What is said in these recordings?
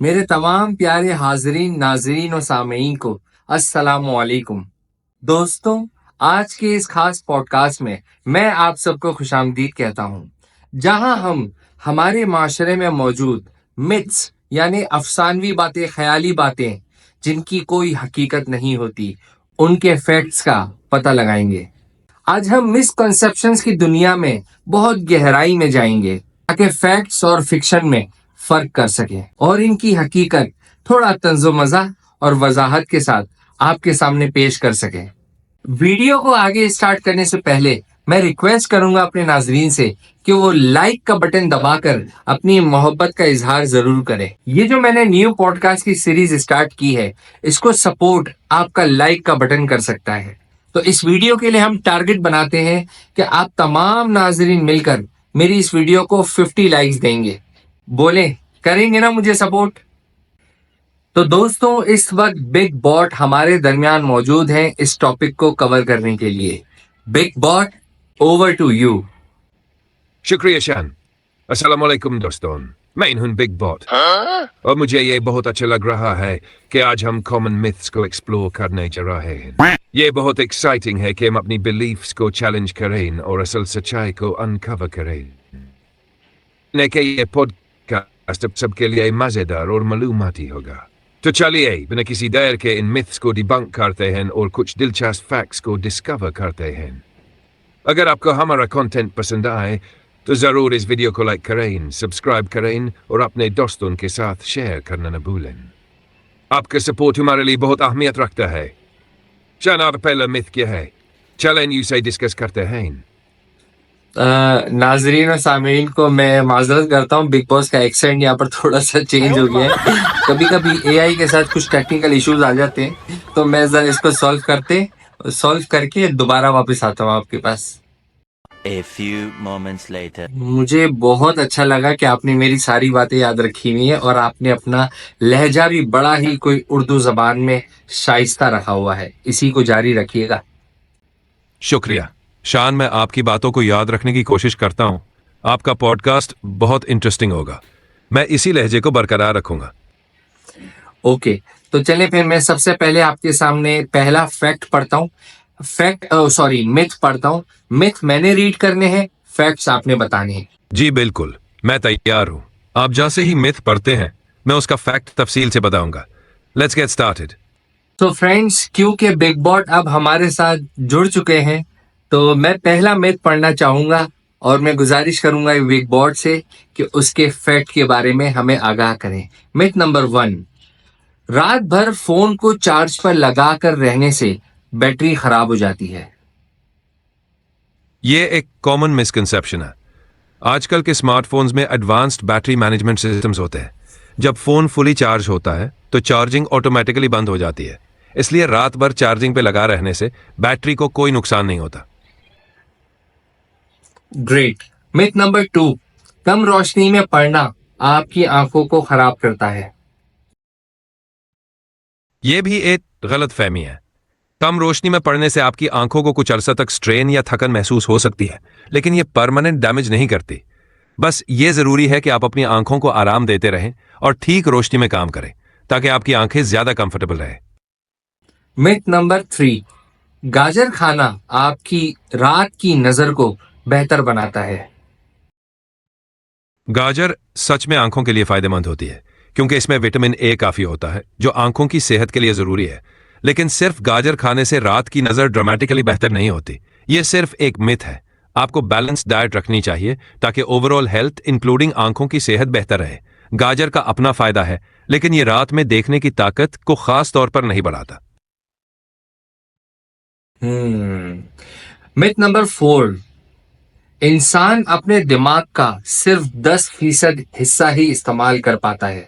मेरे तमाम प्यारे हाजरीन नाजरीन और सामीन को अस्सलामु अलैकुम। दोस्तों, आज के इस खास पॉडकास्ट में मैं आप सबको खुशामदीद कहता हूँ, जहाँ हम हमारे माशरे में मौजूद मिथ्स यानी अफसानवी बातें, ख्याली बातें जिनकी कोई हकीकत नहीं होती, उनके फैक्ट्स का पता लगाएंगे। आज हम मिसकंसेप्शंस की दुनिया में बहुत गहराई में जाएंगे ताकि फैक्ट्स और फिक्शन में फर्क कर सकें और इनकी हकीकत थोड़ा तंजो मज़ा और वजाहत के साथ आपके सामने पेश कर सकें। वीडियो को आगे स्टार्ट करने से पहले मैं रिक्वेस्ट करूंगा अपने नाजरीन से कि वो लाइक का बटन दबाकर अपनी मोहब्बत का इजहार जरूर करें। ये जो मैंने न्यू पॉडकास्ट की सीरीज स्टार्ट की है, इसको सपोर्ट आपका लाइक का बटन कर सकता है। तो इस वीडियो के लिए हम टारगेट बनाते हैं कि आप तमाम नाजरीन मिलकर मेरी इस वीडियो को 50 लाइक्स देंगे। बोले, करेंगे ना मुझे सपोर्ट? तो दोस्तों, इस वक्त बिग बॉट हमारे दरमियान मौजूद हैं इस टॉपिक को कवर करने के लिए। Big bot, over to you. शुक्रिया शान। अस्सलाम वालेकुम दोस्तों, मैं हूं बिग बॉट और मुझे ये बहुत अच्छा लग रहा है कि आज हम कॉमन मिथ्स को एक्सप्लोर करने जा रहे हैं। ये बहुत एक्साइटिंग है कि हम अपनी बिलीफ्स को चैलेंज करें और असल सच्चाई को अनकवर करें। ये पॉडकास्ट अब सबके लिए मजेदार और मालूमाती होगा। तो चलिए बिना किसी देर के इन मिथ्स को डिबंक करते हैं और कुछ दिलचस्प फैक्ट्स को डिस्कवर करते हैं। अगर आपको हमारा कंटेंट पसंद आए तो जरूर इस वीडियो को लाइक करें, सब्सक्राइब करें और अपने दोस्तों के साथ शेयर करना न भूलें। आपका सपोर्ट हमारे लिए बहुत अहमियत रखता है। शान, आप पहला मिथ क्या है? चलें उसे डिस्कस करते हैं। नाजरीन और सामीन को मैं माजरत करता हूँ, बिग बॉस का एक्सेंट यहाँ पर थोड़ा सा चेंज हो गया है। कभी कभी एआई के साथ कुछ टेक्निकल इश्यूज आ जाते हैं, तो मैं जरा इसको सॉल्व करके दोबारा वापस आता हूँ आपके पास। A few moments later. मुझे बहुत अच्छा लगा कि आपने मेरी सारी बातें याद रखी हुई है और आपने अपना लहजा भी बड़ा ही कोई उर्दू जबान में शाइस्ता रखा हुआ है। इसी को जारी रखिएगा। शुक्रिया शान, मैं आपकी बातों को याद रखने की कोशिश करता हूं। आपका पॉडकास्ट बहुत इंटरेस्टिंग होगा। मैं इसी लहजे को बरकरार रखूंगा। ओके, तो चलिए फिर मैं सबसे पहले आपके सामने पहला फैक्ट पढ़ता हूँ। मिथ पढ़ता हूँ। मिथ मैंने रीड करने हैं, फैक्ट्स आपने बताने हैं। जी बिल्कुल, मैं तैयार हूं। आप जैसे ही मिथ पढ़ते हैं मैं उसका फैक्ट तफसील से बताऊंगा। Let's get started. तो फ्रेंड्स, क्योंकि बिग बॉट अब हमारे साथ जुड़ चुके हैं, तो मैं पहला मिथ पढ़ना चाहूंगा और मैं गुजारिश करूंगा बिग बॉट से कि उसके फैक्ट के बारे में हमें आगाह करें। मिथ नंबर 1, रात भर फोन को चार्ज पर लगाकर रहने से बैटरी खराब हो जाती है। ये एक कॉमन मिसकंसेप्शन है। आजकल के स्मार्टफोन्स में एडवांस्ड बैटरी मैनेजमेंट सिस्टम्स होते हैं। जब फोन फुली चार्ज होता है तो चार्जिंग ऑटोमेटिकली बंद हो जाती है, इसलिए रात भर चार्जिंग पे लगा रहने से बैटरी को कोई नुकसान नहीं होता। ग्रेट। मिथ नंबर 2, कम रोशनी में पढ़ना आपकी आंखों को खराब करता है। यह भी एक गलत फहमी है। कम रोशनी में पढ़ने से आपकी आंखों को कुछ अरसा तक स्ट्रेन या थकन महसूस हो सकती है, लेकिन यह परमानेंट डैमेज नहीं करती। बस ये जरूरी है कि आप अपनी आंखों को आराम देते रहें और ठीक रोशनी में काम करें ताकि आपकी आंखें ज्यादा कंफर्टेबल रहे। मिथ नंबर 3, गाजर खाना आपकी रात की नजर को बेहतर बनाता है। गाजर सच में आंखों के लिए फायदेमंद होती है क्योंकि इसमें विटामिन ए काफी होता है जो आंखों की सेहत के लिए जरूरी है। लेकिन सिर्फ गाजर खाने से रात की नजर ड्रामेटिकली बेहतर नहीं होती। यह सिर्फ एक मिथ है। आपको बैलेंस डाइट रखनी चाहिए ताकि ओवरऑल हेल्थ इंक्लूडिंग आंखों की सेहत बेहतर रहे। गाजर का अपना फायदा है, लेकिन यह रात में देखने की ताकत को खास तौर पर नहीं बढ़ाता। मिथ नंबर 4, इंसान अपने दिमाग का सिर्फ 10% हिस्सा ही इस्तेमाल कर पाता है।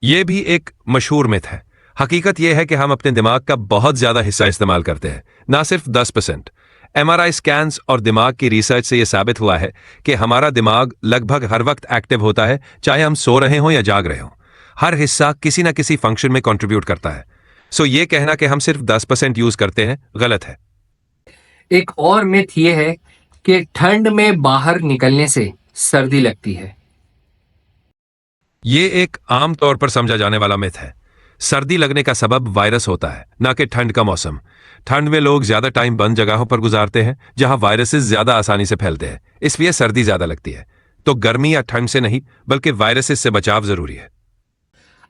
यह भी एक मशहूर मिथ है। हकीकत यह है कि हम अपने दिमाग का बहुत ज्यादा हिस्सा इस्तेमाल करते हैं, ना सिर्फ 10%। एमआरआई स्कैन्स और दिमाग की रिसर्च से यह साबित हुआ है कि हमारा दिमाग लगभग हर वक्त एक्टिव होता है, चाहे हम सो रहे हों या जाग रहे हों। हर हिस्सा किसी ना किसी फंक्शन में कंट्रीब्यूट करता है। सो ये कहना कि हम सिर्फ 10% यूज करते हैं गलत है। एक और मिथ ये है कि ठंड में बाहर निकलने से सर्दी लगती है। ये एक आम तौर पर समझा जाने वाला मिथ है। सर्दी लगने का सबब वायरस होता है, ना कि ठंड का मौसम। ठंड में लोग ज्यादा टाइम बंद जगहों पर गुजारते हैं जहां वायरसेस ज्यादा आसानी से फैलते हैं, इसलिए सर्दी ज्यादा लगती है। तो गर्मी या ठंड से नहीं, बल्कि वायरसेस से बचाव जरूरी है।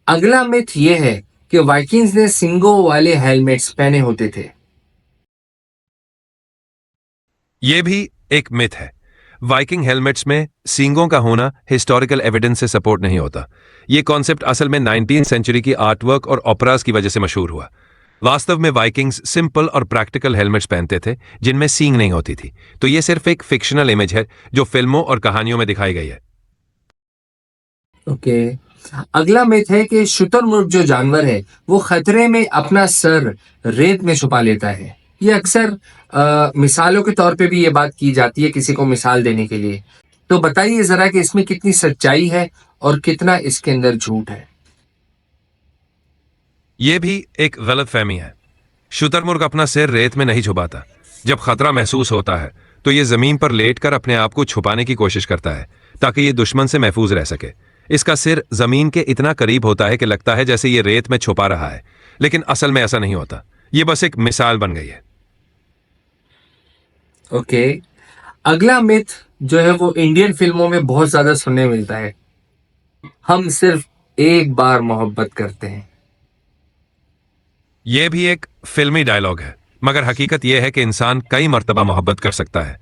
अगला मिथ ये है कि वाइकिंग्स ने सिंगों वाले हेलमेट्स पहने होते थे। यह भी एक मिथ है। वाइकिंग हेलमेट्स में सींगों का होना हिस्टोरिकल एविडेंस से सपोर्ट नहीं होता। यह कॉन्सेप्ट असल में 19वीं सेंचुरी की आर्टवर्क और ओपरास की वजह से मशहूर हुआ। वास्तव में वाइकिंग्स सिंपल और प्रैक्टिकल हेलमेट्स पहनते थे जिनमें सींग नहीं होती थी। तो यह सिर्फ एक फिक्शनल इमेज है जो फिल्मों और कहानियों में दिखाई गई है। ओके। अगला मिथ है कि शुतुरमुर्ग जो जानवर है वो खतरे में अपना सर रेत में छुपा लेता है। ये अक्सर मिसालों के तौर पे भी ये बात की जाती है, किसी को मिसाल देने के लिए। तो बताइए जरा कि इसमें कितनी सच्चाई है और कितना इसके अंदर झूठ है। यह भी एक गलतफहमी है। शुतुरमुर्ग अपना सिर रेत में नहीं छुपाता। जब खतरा महसूस होता है तो यह जमीन पर लेटकर अपने आप को छुपाने की कोशिश करता है ताकि यह दुश्मन से महफूज रह सके। इसका सिर जमीन के इतना करीब होता है कि लगता है जैसे यह रेत में छुपा रहा है, लेकिन असल में ऐसा नहीं होता। यह बस एक मिसाल बन गई है। ओके। अगला मिथ जो है वो इंडियन फिल्मों में बहुत ज्यादा सुनने मिलता है, हम सिर्फ एक बार मोहब्बत करते हैं। यह भी एक फिल्मी डायलॉग है, मगर हकीकत यह है कि इंसान कई मर्तबा मोहब्बत कर सकता है।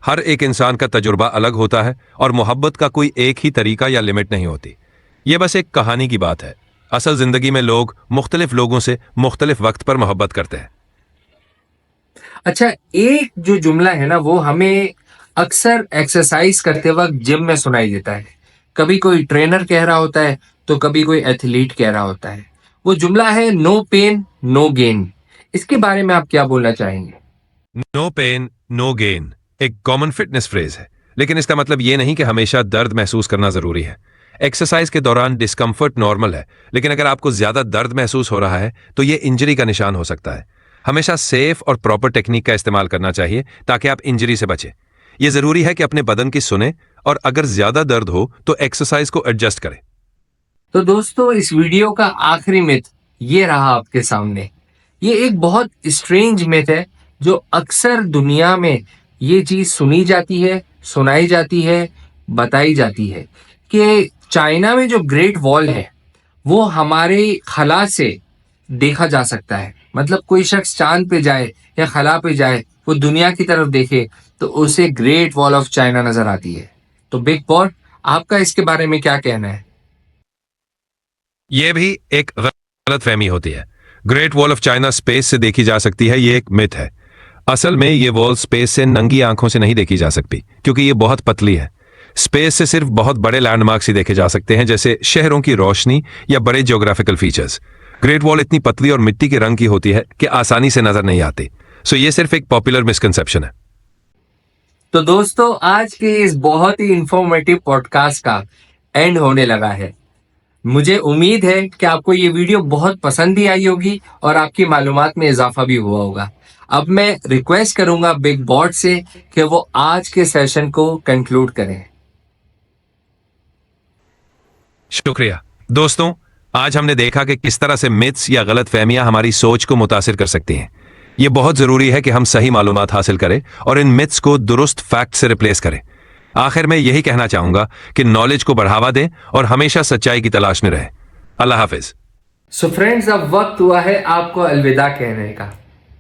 हर एक इंसान का तजुर्बा अलग होता है और मोहब्बत का कोई एक ही तरीका या लिमिट नहीं होती। यह बस एक कहानी की बात है। असल जिंदगी में लोग मुख्तलिफ लोगों से मुख्तलिफ वक्त पर मोहब्बत करते हैं। अच्छा, एक जो जुमला है ना वो हमें अक्सर एक्सरसाइज करते वक्त जिम में सुनाई देता है। कभी कोई ट्रेनर कह रहा होता है तो कभी कोई एथलीट कह रहा होता है। वो जुमला है नो पेन नो गेन। इसके बारे में आप क्या बोलना चाहेंगे? नो पेन नो गेन एक कॉमन फिटनेस फ्रेज है, लेकिन इसका मतलब यह नहीं कि हमेशा दर्द महसूस करना जरूरी है। एक्सरसाइज के दौरान डिस्कंफर्ट नॉर्मल है, लेकिन अगर आपको ज्यादा दर्द महसूस हो रहा है तो यह इंजरी का निशान हो सकता है। हमेशा सेफ और प्रॉपर टेक्निक का इस्तेमाल करना चाहिए ताकि आप इंजरी से बचें। यह जरूरी है कि अपने बदन की सुने और अगर ज्यादा दर्द हो तो एक्सरसाइज को एडजस्ट करें। तो दोस्तों, इस वीडियो का आखिरी मिथ ये रहा आपके सामने। ये एक बहुत स्ट्रेंज मिथ है जो अक्सर दुनिया में ये चीज सुनी जाती है, सुनाई जाती है, बताई जाती है कि चाइना में जो ग्रेट वॉल है वो हमारे खला से देखा जा सकता है। मतलब कोई शख्स चांद पे जाए या खला पे जाए, वो दुनिया की तरफ देखे तो उसे ग्रेट वॉल ऑफ चाइना नजर आती है। तो बिग बॉस, आपका इसके बारे में क्या कहना है? यह भी एक गलत फहमी होती है। Great wall of China space से देखी जा सकती है, यह एक मिथ है। असल में यह वॉल स्पेस से नंगी आंखों से नहीं देखी जा सकती, क्योंकि यह बहुत पतली है। स्पेस से सिर्फ बहुत बड़े लैंडमार्क्स ही देखे जा सकते हैं, जैसे शहरों की रोशनी या बड़े ज्योग्राफिकल फीचर्स। ग्रेट वॉल इतनी पतली और मिट्टी के रंग की होती है कि आसानी से नजर नहीं आती। सो यह सिर्फ एक पॉपुलर मिसकंसेप्शन है। तो दोस्तों, आज के इस बहुत ही इंफॉर्मेटिव पॉडकास्ट का एंड होने लगा है। मुझे उम्मीद है कि आपको ये वीडियो बहुत पसंद भी आई होगी और आपकी मालूमात में इजाफा भी हुआ होगा। अब मैं रिक्वेस्ट करूंगा बिग बॉट से कि वो आज के सेशन को कंक्लूड करें। शुक्रिया दोस्तों, आज हमने देखा कि किस तरह से मिथ्स या गलत फहमियां हमारी सोच को मुतासिर कर सकती हैं। यह बहुत जरूरी है कि हम सही मालूमात हासिल करें और इन मिथ्स को दुरुस्त फैक्ट से रिप्लेस करें। आखिर में यही कहना चाहूंगा कि नॉलेज को बढ़ावा दें और हमेशा सच्चाई की तलाश में रहें। अल्लाह हाफिज। सो फ्रेंड्स, अब वक्त हुआ है आपको अलविदा कहने का।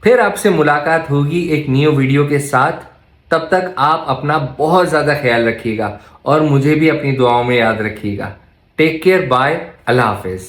फिर आपसे मुलाकात होगी एक न्यू वीडियो के साथ। तब तक आप अपना बहुत ज़्यादा ख्याल रखिएगा और मुझे भी अपनी दुआओं में याद रखिएगा। टेक केयर, बाय, अल्लाह हाफिज।